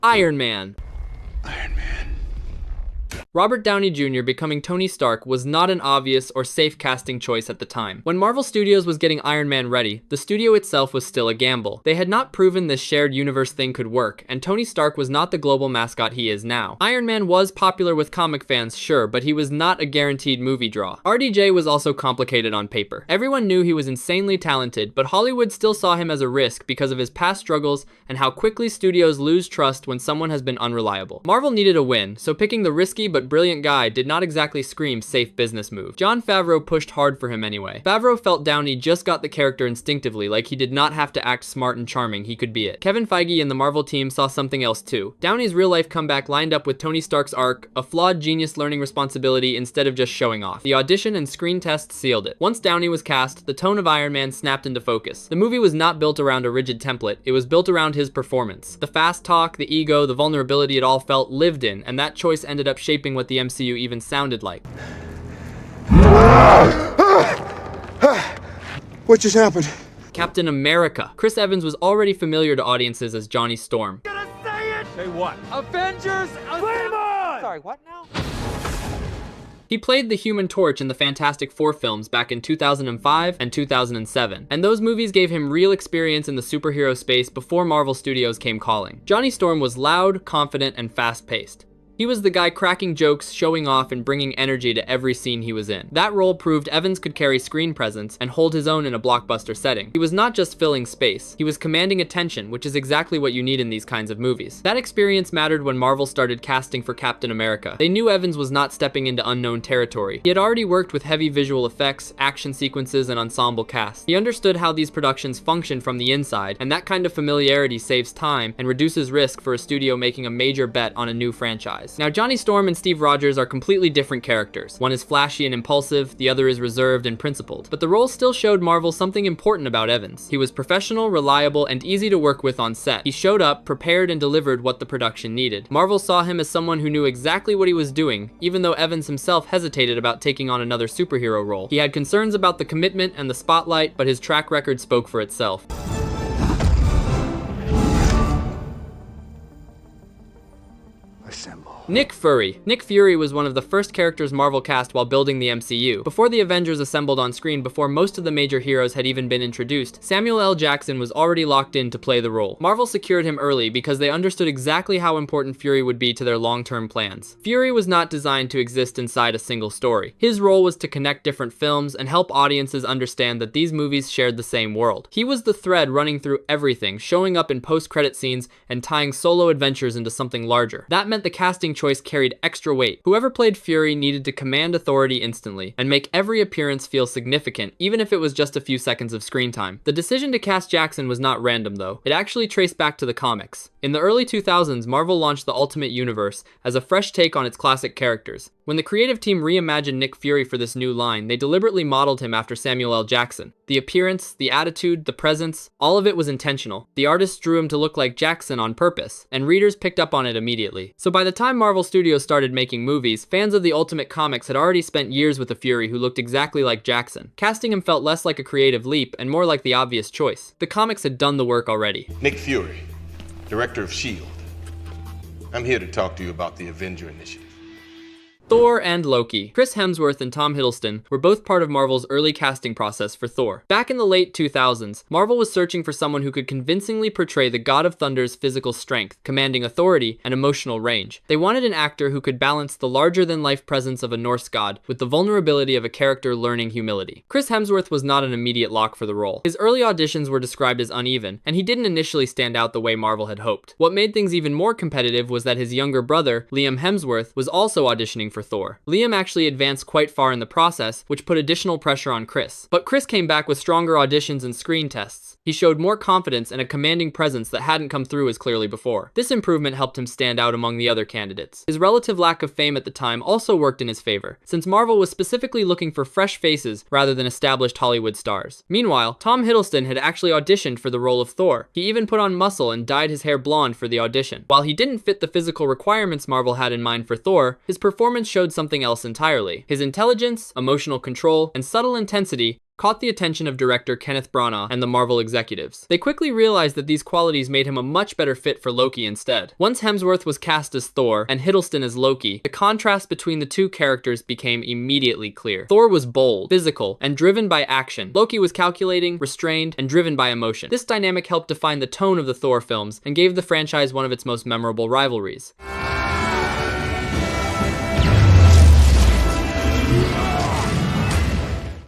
Iron Man. Iron Man. Robert Downey Jr. becoming Tony Stark was not an obvious or safe casting choice at the time. When Marvel Studios was getting Iron Man ready, the studio itself was still a gamble. They had not proven this shared universe thing could work, and Tony Stark was not the global mascot he is now. Iron Man was popular with comic fans, sure, but he was not a guaranteed movie draw. RDJ was also complicated on paper. Everyone knew he was insanely talented, but Hollywood still saw him as a risk because of his past struggles and how quickly studios lose trust when someone has been unreliable. Marvel needed a win, so picking the risky but brilliant guy did not exactly scream safe business move. Jon Favreau pushed hard for him anyway. Favreau felt Downey just got the character instinctively, like he did not have to act smart and charming, he could be it. Kevin Feige and the Marvel team saw something else too. Downey's real-life comeback lined up with Tony Stark's arc, a flawed genius learning responsibility instead of just showing off. The audition and screen test sealed it. Once Downey was cast, the tone of Iron Man snapped into focus. The movie was not built around a rigid template, it was built around his performance. The fast talk, the ego, the vulnerability it all felt lived in, and that choice ended up shaping what the MCU even sounded like. What just happened? Captain America. Chris Evans was already familiar to audiences as Johnny Storm. Gonna say it! Say what? Avengers! Flame on! Sorry, what now? He played the Human Torch in the Fantastic Four films back in 2005 and 2007, and those movies gave him real experience in the superhero space before Marvel Studios came calling. Johnny Storm was loud, confident, and fast-paced. He was the guy cracking jokes, showing off, and bringing energy to every scene he was in. That role proved Evans could carry screen presence and hold his own in a blockbuster setting. He was not just filling space, he was commanding attention, which is exactly what you need in these kinds of movies. That experience mattered when Marvel started casting for Captain America. They knew Evans was not stepping into unknown territory. He had already worked with heavy visual effects, action sequences, and ensemble casts. He understood how these productions function from the inside, and that kind of familiarity saves time and reduces risk for a studio making a major bet on a new franchise. Now, Johnny Storm and Steve Rogers are completely different characters. One is flashy and impulsive, the other is reserved and principled. But the role still showed Marvel something important about Evans. He was professional, reliable, and easy to work with on set. He showed up, prepared, and delivered what the production needed. Marvel saw him as someone who knew exactly what he was doing, even though Evans himself hesitated about taking on another superhero role. He had concerns about the commitment and the spotlight, but his track record spoke for itself. Nick Fury. Nick Fury was one of the first characters Marvel cast while building the MCU. Before the Avengers assembled on screen, before most of the major heroes had even been introduced, Samuel L. Jackson was already locked in to play the role. Marvel secured him early because they understood exactly how important Fury would be to their long-term plans. Fury was not designed to exist inside a single story. His role was to connect different films and help audiences understand that these movies shared the same world. He was the thread running through everything, showing up in post-credit scenes and tying solo adventures into something larger. That meant the casting choice carried extra weight. Whoever played Fury needed to command authority instantly and make every appearance feel significant, even if it was just a few seconds of screen time. The decision to cast Jackson was not random though. It actually traced back to the comics. In the early 2000s, Marvel launched the Ultimate Universe as a fresh take on its classic characters. When the creative team reimagined Nick Fury for this new line, they deliberately modeled him after Samuel L. Jackson. The appearance, the attitude, the presence, all of it was intentional. The artists drew him to look like Jackson on purpose, and readers picked up on it immediately. So by the time Marvel Studios started making movies, fans of the Ultimate Comics had already spent years with a Fury who looked exactly like Jackson. Casting him felt less like a creative leap and more like the obvious choice. The comics had done the work already. Nick Fury, Director of S.H.I.E.L.D. I'm here to talk to you about the Avenger Initiative. Thor and Loki. Chris Hemsworth and Tom Hiddleston were both part of Marvel's early casting process for Thor. Back in the late 2000s, Marvel was searching for someone who could convincingly portray the God of Thunder's physical strength, commanding authority, and emotional range. They wanted an actor who could balance the larger-than-life presence of a Norse god with the vulnerability of a character learning humility. Chris Hemsworth was not an immediate lock for the role. His early auditions were described as uneven, and he didn't initially stand out the way Marvel had hoped. What made things even more competitive was that his younger brother, Liam Hemsworth, was also auditioning for Thor. Liam actually advanced quite far in the process, which put additional pressure on Chris. But Chris came back with stronger auditions and screen tests. He showed more confidence and a commanding presence that hadn't come through as clearly before. This improvement helped him stand out among the other candidates. His relative lack of fame at the time also worked in his favor, since Marvel was specifically looking for fresh faces rather than established Hollywood stars. Meanwhile, Tom Hiddleston had actually auditioned for the role of Thor. He even put on muscle and dyed his hair blonde for the audition. While he didn't fit the physical requirements Marvel had in mind for Thor, his performance showed something else entirely. His intelligence, emotional control, and subtle intensity caught the attention of director Kenneth Branagh and the Marvel executives. They quickly realized that these qualities made him a much better fit for Loki instead. Once Hemsworth was cast as Thor and Hiddleston as Loki, the contrast between the two characters became immediately clear. Thor was bold, physical, and driven by action. Loki was calculating, restrained, and driven by emotion. This dynamic helped define the tone of the Thor films and gave the franchise one of its most memorable rivalries.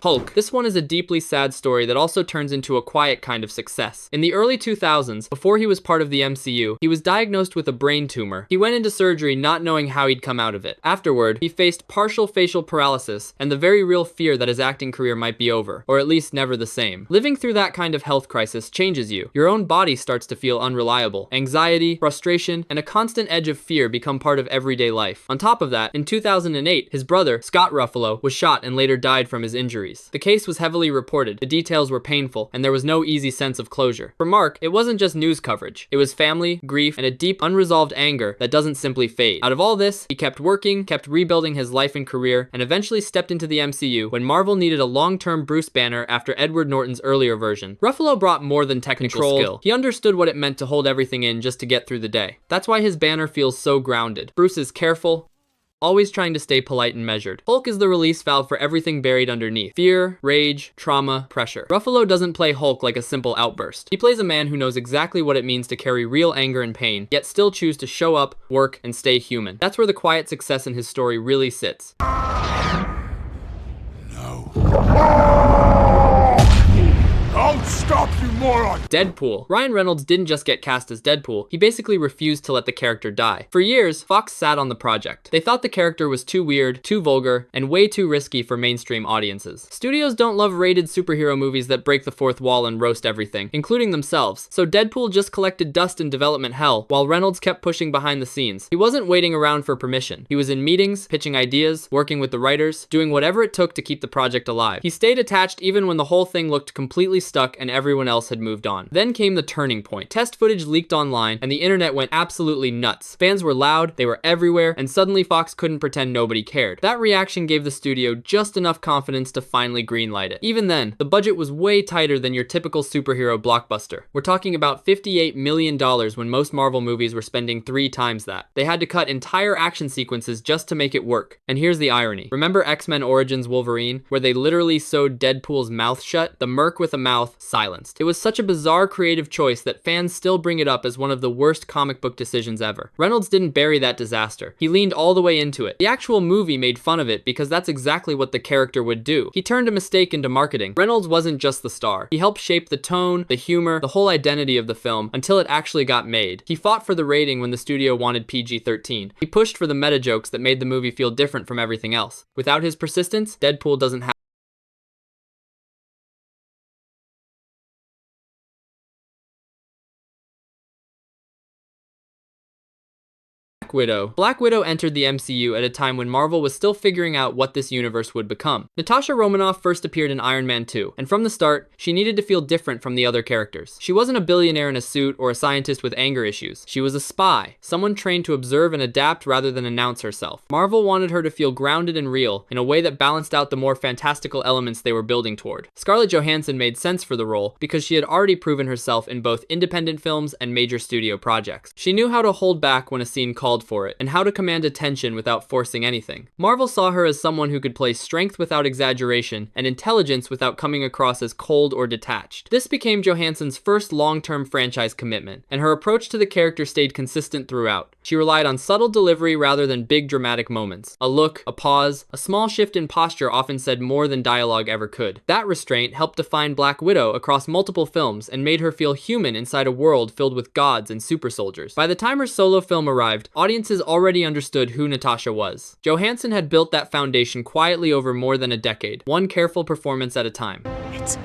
Hulk. This one is a deeply sad story that also turns into a quiet kind of success. In the early 2000s, before he was part of the MCU, he was diagnosed with a brain tumor. He went into surgery not knowing how he'd come out of it. Afterward, he faced partial facial paralysis and the very real fear that his acting career might be over, or at least never the same. Living through that kind of health crisis changes you. Your own body starts to feel unreliable. Anxiety, frustration, and a constant edge of fear become part of everyday life. On top of that, in 2008, his brother, Scott Ruffalo, was shot and later died from his injuries. The case was heavily reported, the details were painful, and there was no easy sense of closure. For Mark, it wasn't just news coverage. It was family, grief, and a deep, unresolved anger that doesn't simply fade. Out of all this, he kept working, kept rebuilding his life and career, and eventually stepped into the MCU when Marvel needed a long-term Bruce Banner after Edward Norton's earlier version. Ruffalo brought more than technical skill. He understood what it meant to hold everything in just to get through the day. That's why his Banner feels so grounded. Bruce is careful, always trying to stay polite and measured. Hulk is the release valve for everything buried underneath. Fear, rage, trauma, pressure. Ruffalo doesn't play Hulk like a simple outburst. He plays a man who knows exactly what it means to carry real anger and pain, yet still choose to show up, work, and stay human. That's where the quiet success in his story really sits. Don't stop, you moron! Deadpool. Ryan Reynolds didn't just get cast as Deadpool, he basically refused to let the character die. For years, Fox sat on the project. They thought the character was too weird, too vulgar, and way too risky for mainstream audiences. Studios don't love rated superhero movies that break the fourth wall and roast everything, including themselves, so Deadpool just collected dust in development hell while Reynolds kept pushing behind the scenes. He wasn't waiting around for permission. He was in meetings, pitching ideas, working with the writers, doing whatever it took to keep the project alive. He stayed attached even when the whole thing looked completely stuck and everyone else had moved on. Then came the turning point. Test footage leaked online and the internet went absolutely nuts. Fans were loud, they were everywhere, and suddenly Fox couldn't pretend nobody cared. That reaction gave the studio just enough confidence to finally greenlight it. Even then, the budget was way tighter than your typical superhero blockbuster. We're talking about $58 million when most Marvel movies were spending 3 times that. They had to cut entire action sequences just to make it work. And here's the irony. Remember X-Men Origins Wolverine, where they literally sewed Deadpool's mouth shut? The merc with a mouth silenced. It was such a bizarre creative choice that fans still bring it up as one of the worst comic book decisions ever. Reynolds didn't bury that disaster. He leaned all the way into it. The actual movie made fun of it because that's exactly what the character would do. He turned a mistake into marketing. Reynolds wasn't just the star. He helped shape the tone, the humor, the whole identity of the film until it actually got made. He fought for the rating when the studio wanted PG-13. He pushed for the meta jokes that made the movie feel different from everything else. Without his persistence, Deadpool doesn't have Black Widow entered the MCU at a time when Marvel was still figuring out what this universe would become. Natasha Romanoff first appeared in Iron Man 2, and from the start, she needed to feel different from the other characters. She wasn't a billionaire in a suit or a scientist with anger issues. She was a spy, someone trained to observe and adapt rather than announce herself. Marvel wanted her to feel grounded and real in a way that balanced out the more fantastical elements they were building toward. Scarlett Johansson made sense for the role because she had already proven herself in both independent films and major studio projects. She knew how to hold back when a scene called for it, and how to command attention without forcing anything. Marvel saw her as someone who could play strength without exaggeration and intelligence without coming across as cold or detached. This became Johansson's first long-term franchise commitment, and her approach to the character stayed consistent throughout. She relied on subtle delivery rather than big dramatic moments. A look, a pause, a small shift in posture often said more than dialogue ever could. That restraint helped define Black Widow across multiple films and made her feel human inside a world filled with gods and super soldiers. By the time her solo film arrived, audiences already understood who Natasha was. Johansson had built that foundation quietly over more than a decade, one careful performance at a time. It's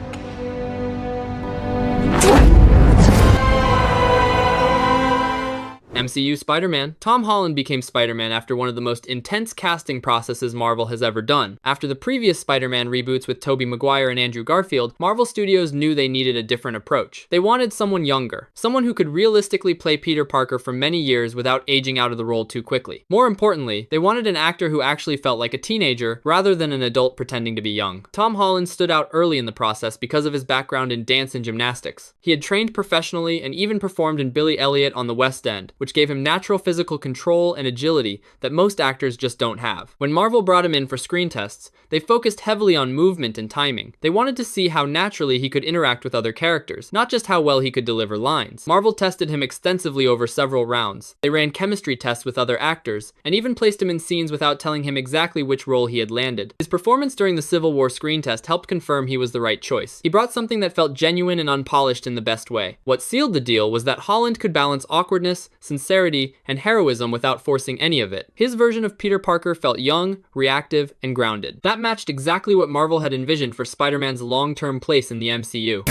MCU Spider-Man. Tom Holland became Spider-Man after one of the most intense casting processes Marvel has ever done. After the previous Spider-Man reboots with Tobey Maguire and Andrew Garfield, Marvel Studios knew they needed a different approach. They wanted someone younger, someone who could realistically play Peter Parker for many years without aging out of the role too quickly. More importantly, they wanted an actor who actually felt like a teenager rather than an adult pretending to be young. Tom Holland stood out early in the process because of his background in dance and gymnastics. He had trained professionally and even performed in Billy Elliot on the West End, which gave him natural physical control and agility that most actors just don't have. When Marvel brought him in for screen tests, they focused heavily on movement and timing. They wanted to see how naturally he could interact with other characters, not just how well he could deliver lines. Marvel tested him extensively over several rounds. They ran chemistry tests with other actors, and even placed him in scenes without telling him exactly which role he had landed. His performance during the Civil War screen test helped confirm he was the right choice. He brought something that felt genuine and unpolished in the best way. What sealed the deal was that Holland could balance awkwardness, sincerity, and heroism without forcing any of it. His version of Peter Parker felt young, reactive, and grounded. That matched exactly what Marvel had envisioned for Spider-Man's long-term place in the MCU.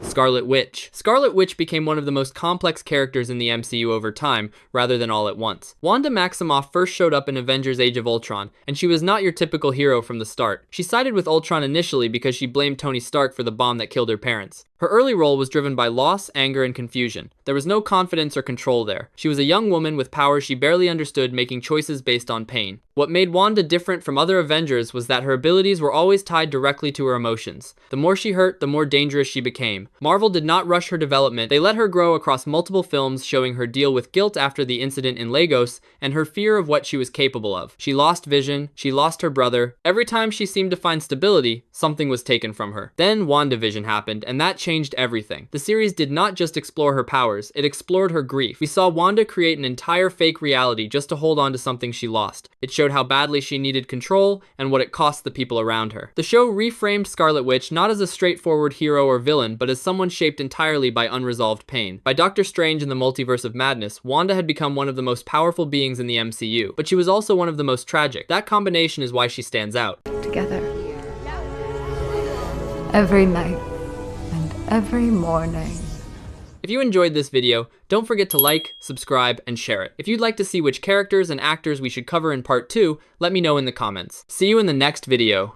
Scarlet Witch. Scarlet Witch became one of the most complex characters in the MCU over time, rather than all at once. Wanda Maximoff first showed up in Avengers Age of Ultron, and she was not your typical hero from the start. She sided with Ultron initially because she blamed Tony Stark for the bomb that killed her parents. Her early role was driven by loss, anger, and confusion. There was no confidence or control there. She was a young woman with powers she barely understood, making choices based on pain. What made Wanda different from other Avengers was that her abilities were always tied directly to her emotions. The more she hurt, the more dangerous she became. Marvel did not rush her development. They let her grow across multiple films, showing her deal with guilt after the incident in Lagos and her fear of what she was capable of. She lost Vision, she lost her brother. Every time she seemed to find stability, something was taken from her. Then WandaVision happened, and that changed everything. The series did not just explore her powers, it explored her grief. We saw Wanda create an entire fake reality just to hold on to something she lost. It showed how badly she needed control and what it cost the people around her. The show reframed Scarlet Witch not as a straightforward hero or villain, but as someone shaped entirely by unresolved pain. By Doctor Strange in the Multiverse of Madness, Wanda had become one of the most powerful beings in the MCU, but she was also one of the most tragic. That combination is why she stands out. Together. Every night and every morning. If you enjoyed this video, don't forget to like, subscribe, and share it. If you'd like to see which characters and actors we should cover in part 2, let me know in the comments. See you in the next video.